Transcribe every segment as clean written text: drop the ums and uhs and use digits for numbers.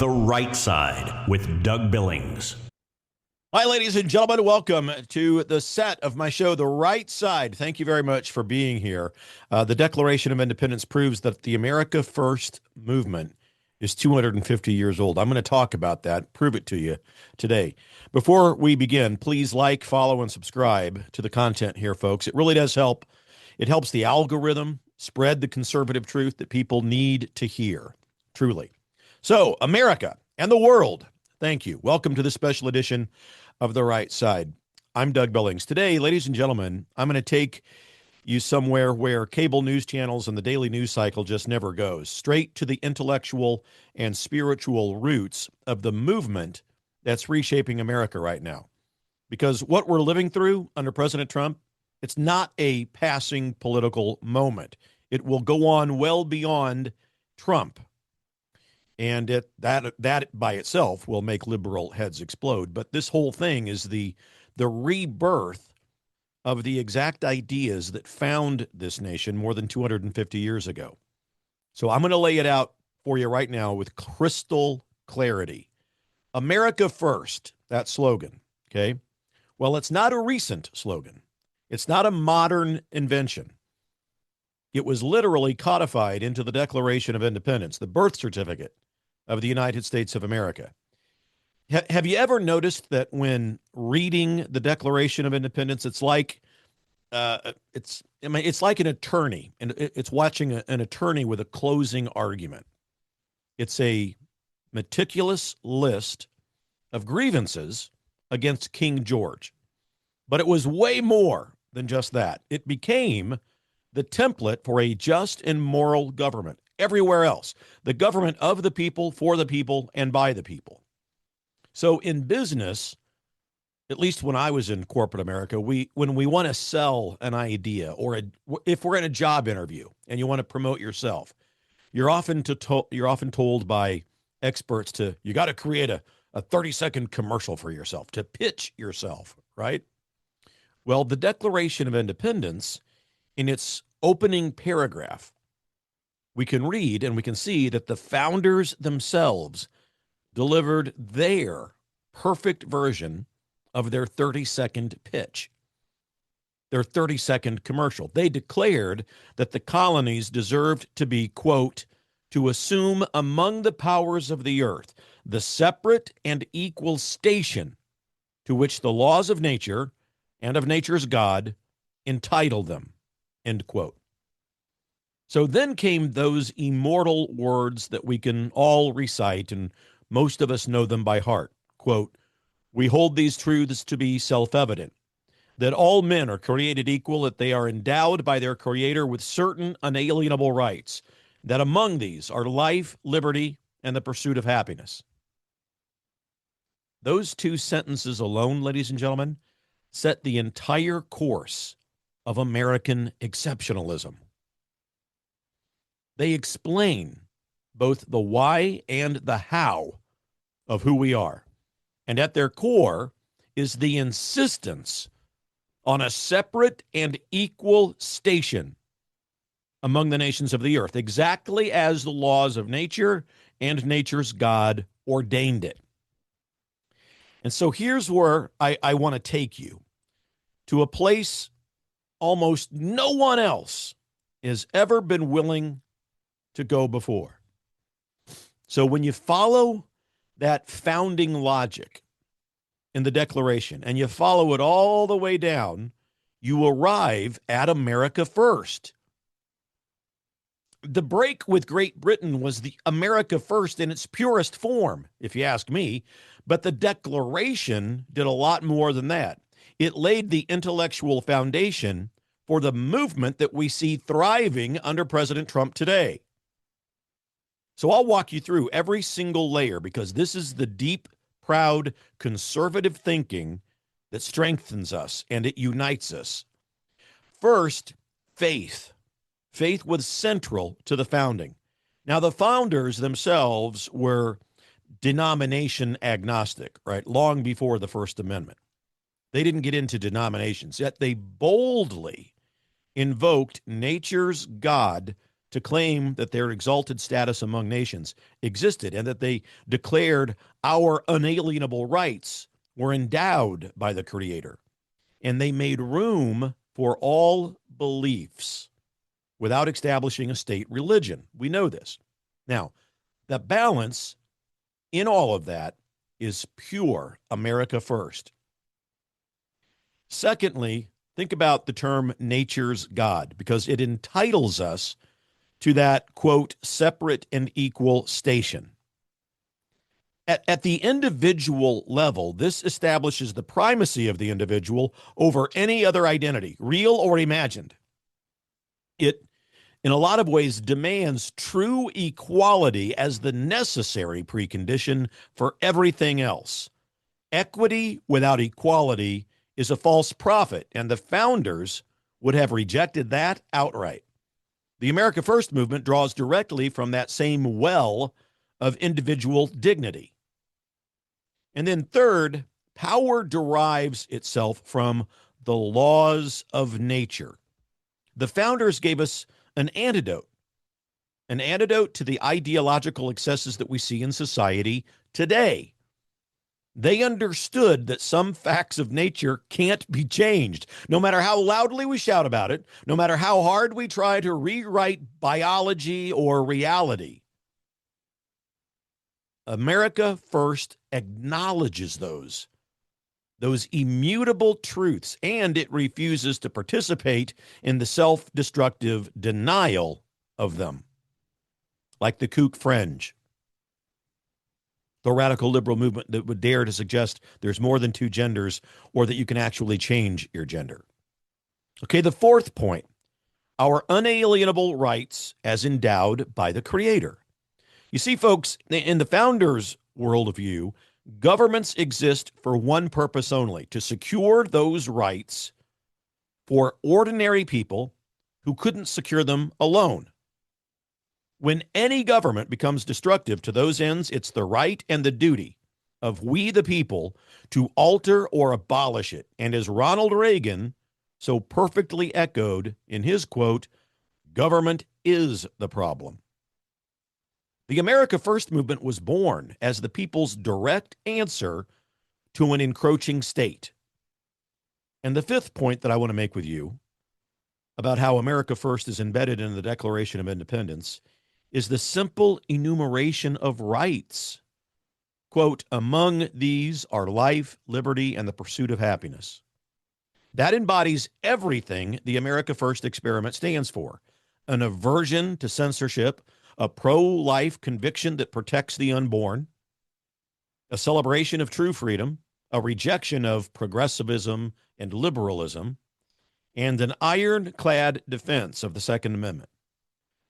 The Right Side with Doug Billings. Hi, ladies and gentlemen. Welcome to the set of my show, The Right Side. Thank you very much for being here. The Declaration of Independence proves that the America First movement is 250 years old. I'm going to talk about that, prove it to you today. Before we begin, please like, follow, and subscribe to the content here, folks. It really does help. It helps the algorithm spread the conservative truth that people need to hear, truly. So, America and the world, thank you. Welcome to this special edition of The Right Side. I'm Doug Billings. Today, ladies and gentlemen, I'm going to take you somewhere where cable news channels and the daily news cycle just never goes, straight to the intellectual and spiritual roots of the movement that's reshaping America right now. Because what we're living through under President Trump, it's not a passing political moment. It will go on well beyond Trump. And that by itself will make liberal heads explode. But this whole thing is the rebirth of the exact ideas that found this nation more than 250 years ago. So I'm going to lay it out for you right now with crystal clarity. America First, that slogan, okay? Well, it's not a recent slogan. It's not a modern invention. It was literally codified into the Declaration of Independence, the birth certificate of the United States of America. Have you ever noticed that when reading the Declaration of Independence, it's like it's like an attorney, and it's watching an attorney with a closing argument. It's a meticulous list of grievances against King George. But it was way more than just that. It became the template for a just and moral government everywhere else. The government of the people, for the people, and by the people. So in business, at least when I was in corporate America, when we want to sell an idea, or if we're in a job interview and you want to promote yourself, you're often told by experts you got to create a 30-second commercial for yourself to pitch yourself, right? Well, the Declaration of Independence, in its opening paragraph, we can read and we can see that the founders themselves delivered their perfect version of their 30-second pitch, their 30-second commercial. They declared that the colonies deserved to be, quote, to assume among the powers of the earth the separate and equal station to which the laws of nature and of nature's God entitle them, end quote. So then came those immortal words that we can all recite, and most of us know them by heart. Quote, we hold these truths to be self-evident, that all men are created equal, that they are endowed by their Creator with certain unalienable rights, that among these are life, liberty, and the pursuit of happiness. Those two sentences alone, ladies and gentlemen, set the entire course of American exceptionalism. They explain both the why and the how of who we are. And at their core is the insistence on a separate and equal station among the nations of the earth, exactly as the laws of nature and nature's God ordained it. And so here's where I want to take you, to a place almost no one else has ever been willing to go before. So when you follow that founding logic in the Declaration and you follow it all the way down, you arrive at America First. The break with Great Britain was the America First in its purest form, if you ask me, but the Declaration did a lot more than that. It laid the intellectual foundation for the movement that we see thriving under President Trump today. So I'll walk you through every single layer, because this is the deep, proud, conservative thinking that strengthens us and it unites us. First, faith. Faith was central to the founding. Now, the founders themselves were denomination agnostic, right? Long before the First Amendment. They didn't get into denominations, yet they boldly invoked nature's God to claim that their exalted status among nations existed and that they declared our unalienable rights were endowed by the Creator. And they made room for all beliefs without establishing a state religion. We know this. Now, the balance in all of that is pure America first. Secondly, think about the term nature's God, because it entitles us to that, quote, separate and equal station. At the individual level, this establishes the primacy of the individual over any other identity, real or imagined. It, in a lot of ways, demands true equality as the necessary precondition for everything else. Equity without equality is a false prophet, and the founders would have rejected that outright. The America First movement draws directly from that same well of individual dignity. And then third, power derives itself from the laws of nature. The founders gave us an antidote to the ideological excesses that we see in society today. They understood that some facts of nature can't be changed, no matter how loudly we shout about it, no matter how hard we try to rewrite biology or reality. America First acknowledges those immutable truths, and it refuses to participate in the self-destructive denial of them, like the kook fringe, the radical liberal movement that would dare to suggest there's more than two genders or that you can actually change your gender. Okay, the fourth point, our unalienable rights as endowed by the Creator. You see, folks, in the founders' worldview, governments exist for one purpose only, to secure those rights for ordinary people who couldn't secure them alone. When any government becomes destructive to those ends, it's the right and the duty of we the people to alter or abolish it. And as Ronald Reagan so perfectly echoed in his quote, government is the problem. The America First movement was born as the people's direct answer to an encroaching state. And the fifth point that I want to make with you about how America First is embedded in the Declaration of Independence is the simple enumeration of rights. Quote, among these are life, liberty, and the pursuit of happiness. That embodies everything the America First experiment stands for. An aversion to censorship, a pro-life conviction that protects the unborn, a celebration of true freedom, a rejection of progressivism and liberalism, and an ironclad defense of the Second Amendment.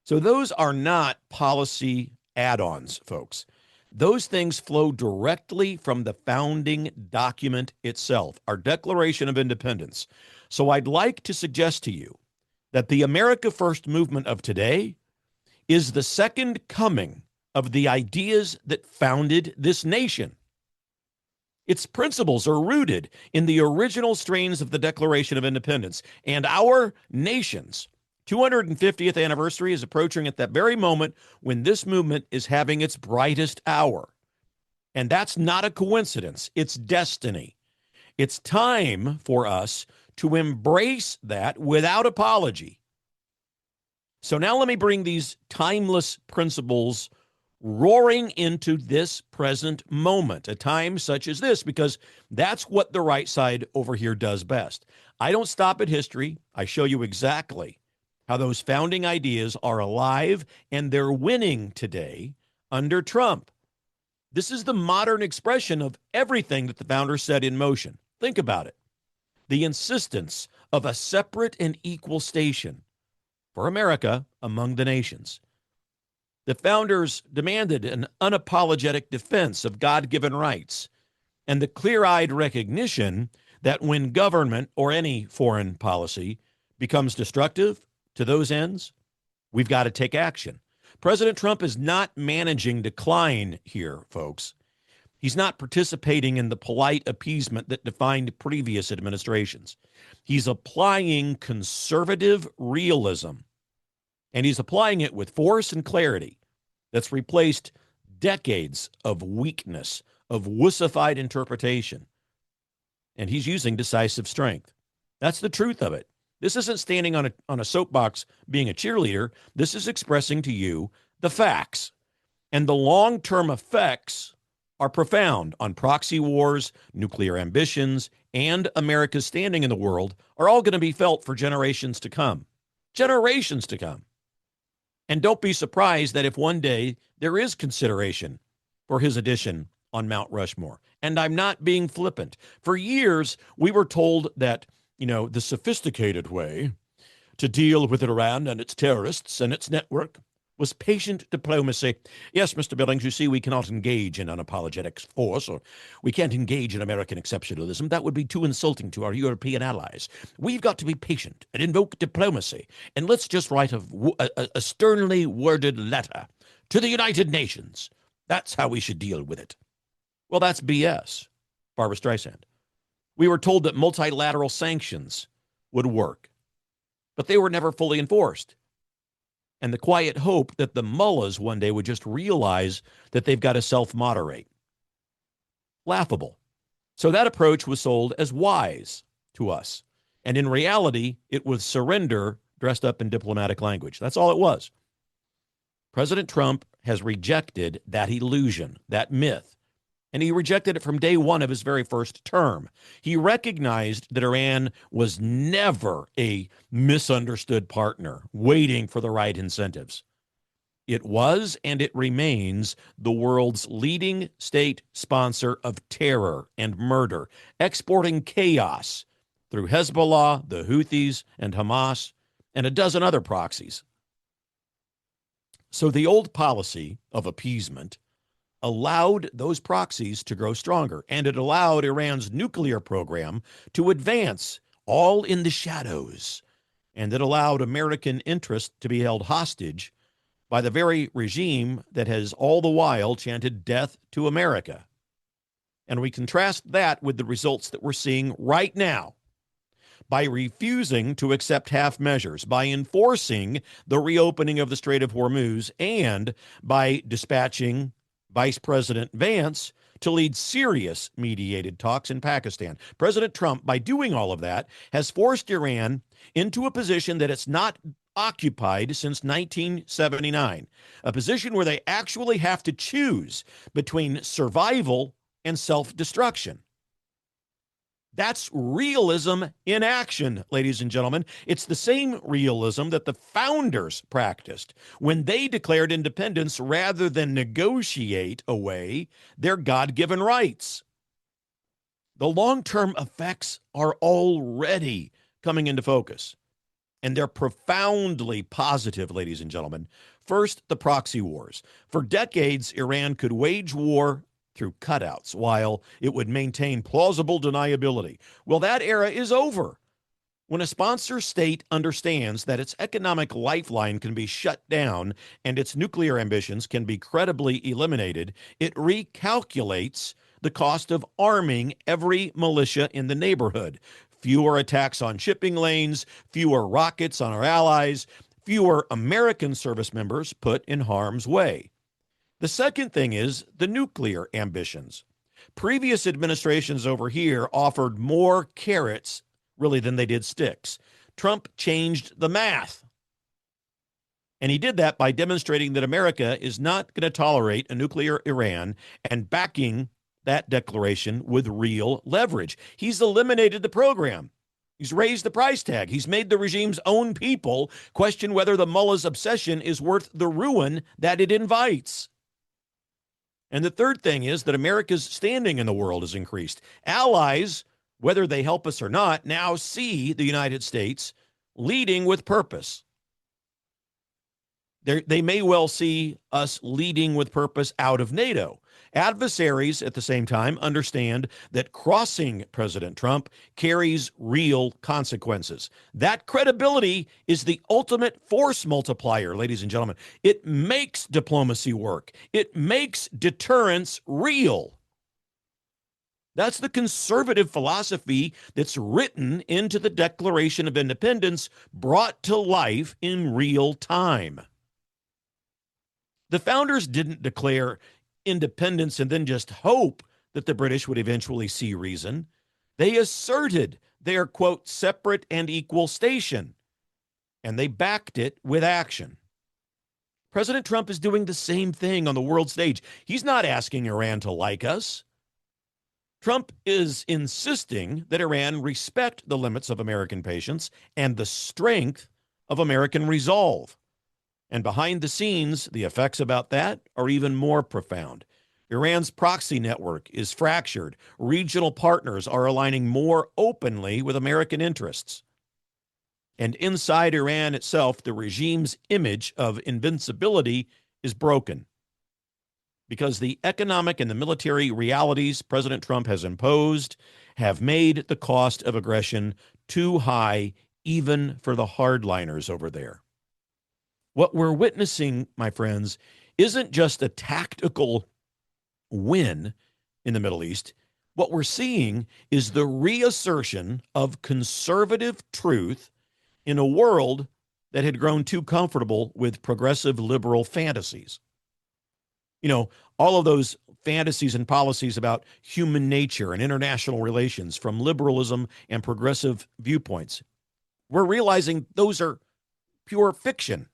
So those are not policy add-ons, folks. Those things flow directly from the founding document itself, our Declaration of Independence. So I'd like to suggest to you that the America First movement of today is the second coming of the ideas that founded this nation. Its principles are rooted in the original strains of the Declaration of Independence, and our nation's 250th anniversary is approaching at that very moment when this movement is having its brightest hour. And that's not a coincidence. It's destiny. It's time for us to embrace that without apology. So now let me bring these timeless principles roaring into this present moment, a time such as this, because that's what the right side over here does best. I don't stop at history. I show you exactly how those founding ideas are alive and they're winning today under Trump. This is the modern expression of everything that the founders set in motion. Think about it. The insistence of a separate and equal station for America among the nations. The founders demanded an unapologetic defense of God-given rights and the clear-eyed recognition that when government or any foreign policy becomes destructive to those ends, we've got to take action. President Trump is not managing decline here, folks. He's not participating in the polite appeasement that defined previous administrations. He's applying conservative realism And he's applying it with force and clarity that's replaced decades of weakness, of wussified interpretation. And he's using decisive strength. That's the truth of it. This isn't standing on a soapbox being a cheerleader. This is expressing to you the facts. And the long-term effects are profound on proxy wars, nuclear ambitions, and America's standing in the world are all going to be felt for generations to come. Generations to come. And don't be surprised that if one day there is consideration for his addition on Mount Rushmore. And I'm not being flippant. For years, we were told that, the sophisticated way to deal with Iran and its terrorists and its network was patient diplomacy. Yes, Mr. Billings, you see, we cannot engage in unapologetic force, or we can't engage in American exceptionalism. That would be too insulting to our European allies. We've got to be patient and invoke diplomacy. And let's just write a sternly worded letter to the United Nations. That's how we should deal with it. Well, that's BS, Barbara Streisand. We were told that multilateral sanctions would work, but they were never fully enforced. And the quiet hope that the mullahs one day would just realize that they've got to self-moderate. Laughable. So that approach was sold as wise to us. And in reality, it was surrender dressed up in diplomatic language. That's all it was. President Trump has rejected that illusion, that myth. And he rejected it from day one of his very first term. He recognized that Iran was never a misunderstood partner waiting for the right incentives. It was and it remains the world's leading state sponsor of terror and murder, exporting chaos through Hezbollah, the Houthis, and Hamas, and a dozen other proxies. So the old policy of appeasement allowed those proxies to grow stronger, and it allowed Iran's nuclear program to advance all in the shadows, and it allowed American interest to be held hostage by the very regime that has all the while chanted death to America. And we contrast that with the results that we're seeing right now by refusing to accept half measures, by enforcing the reopening of the Strait of Hormuz, and by dispatching Vice President Vance to lead serious mediated talks in Pakistan. President Trump, by doing all of that, has forced Iran into a position that it's not occupied since 1979, a position where they actually have to choose between survival and self-destruction. That's realism in action, ladies and gentlemen. It's the same realism that the founders practiced when they declared independence rather than negotiate away their God-given rights. The long-term effects are already coming into focus, and they're profoundly positive, ladies and gentlemen. First, the proxy wars. For decades, Iran could wage war through cutouts while it would maintain plausible deniability. Well, that era is over. When a sponsor state understands that its economic lifeline can be shut down and its nuclear ambitions can be credibly eliminated, it recalculates the cost of arming every militia in the neighborhood. Fewer attacks on shipping lanes, fewer rockets on our allies, fewer American service members put in harm's way. The second thing is the nuclear ambitions. Previous administrations over here offered more carrots, really, than they did sticks. Trump changed the math. And he did that by demonstrating that America is not going to tolerate a nuclear Iran and backing that declaration with real leverage. He's eliminated the program. He's raised the price tag. He's made the regime's own people question whether the mullah's obsession is worth the ruin that it invites. And the third thing is that America's standing in the world has increased. Allies, whether they help us or not, now see the United States leading with purpose. They may well see us leading with purpose out of NATO. Adversaries, at the same time, understand that crossing President Trump carries real consequences. That credibility is the ultimate force multiplier, ladies and gentlemen. It makes diplomacy work. It makes deterrence real. That's the conservative philosophy that's written into the Declaration of Independence, brought to life in real time. The founders didn't declare independence and then just hope that the British would eventually see reason. They asserted their, quote, separate and equal station, and they backed it with action. President Trump is doing the same thing on the world stage. He's not asking Iran to like us. Trump is insisting that Iran respect the limits of American patience and the strength of American resolve. And behind the scenes, the effects about that are even more profound. Iran's proxy network is fractured. Regional partners are aligning more openly with American interests. And inside Iran itself, the regime's image of invincibility is broken, because the economic and the military realities President Trump has imposed have made the cost of aggression too high, even for the hardliners over there. What we're witnessing, my friends, isn't just a tactical win in the Middle East. What we're seeing is the reassertion of conservative truth in a world that had grown too comfortable with progressive liberal fantasies. You know, all of those fantasies and policies about human nature and international relations from liberalism and progressive viewpoints. We're realizing those are pure fiction.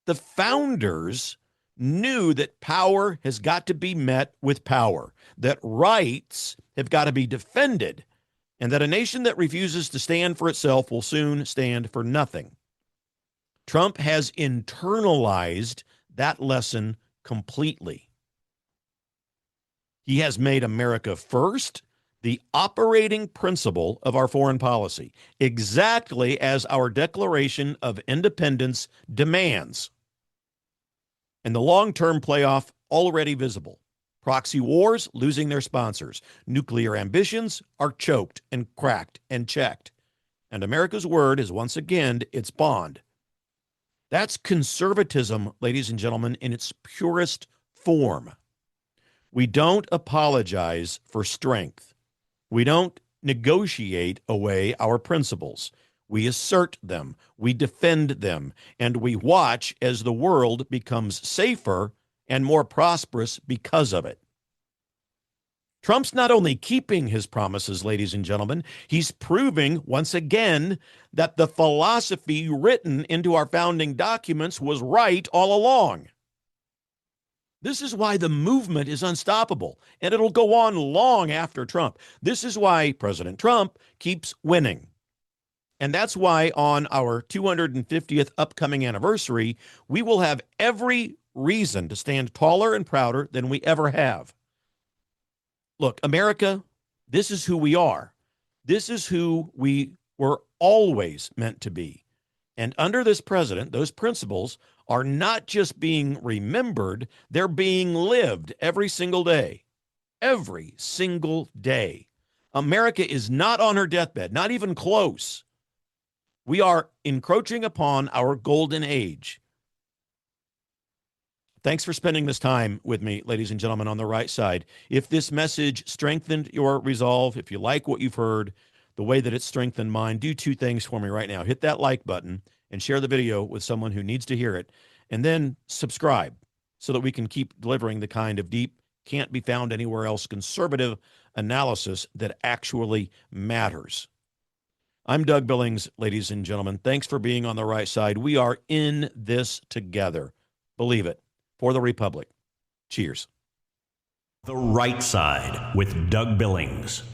The founders knew that power has got to be met with power, that rights have got to be defended, and that a nation that refuses to stand for itself will soon stand for nothing. Trump has internalized that lesson completely. He has made America first the operating principle of our foreign policy, exactly as our Declaration of Independence demands. And the long-term payoff already visible. Proxy wars losing their sponsors. Nuclear ambitions are choked and cracked and checked. And America's word is once again its bond. That's conservatism, ladies and gentlemen, in its purest form. We don't apologize for strength. We don't negotiate away our principles. We assert them, we defend them, and we watch as the world becomes safer and more prosperous because of it. Trump's not only keeping his promises, ladies and gentlemen, he's proving once again that the philosophy written into our founding documents was right all along. This is why the movement is unstoppable, and it'll go on long after Trump. This is why President Trump keeps winning. And that's why on our 250th upcoming anniversary, we will have every reason to stand taller and prouder than we ever have. Look, America, this is who we are. This is who we were always meant to be. And under this president, those principles are not just being remembered, they're being lived every single day. Every single day. America is not on her deathbed, not even close. We are encroaching upon our golden age. Thanks for spending this time with me, ladies and gentlemen, on the right side. If this message strengthened your resolve, if you like what you've heard, the way that it strengthened mine, do two things for me right now. Hit that like button and share the video with someone who needs to hear it. And then subscribe so that we can keep delivering the kind of deep, can't be found anywhere else conservative analysis that actually matters. I'm Doug Billings, ladies and gentlemen. Thanks for being on the right side. We are in this together. Believe it. For the Republic. Cheers. The Right Side with Doug Billings.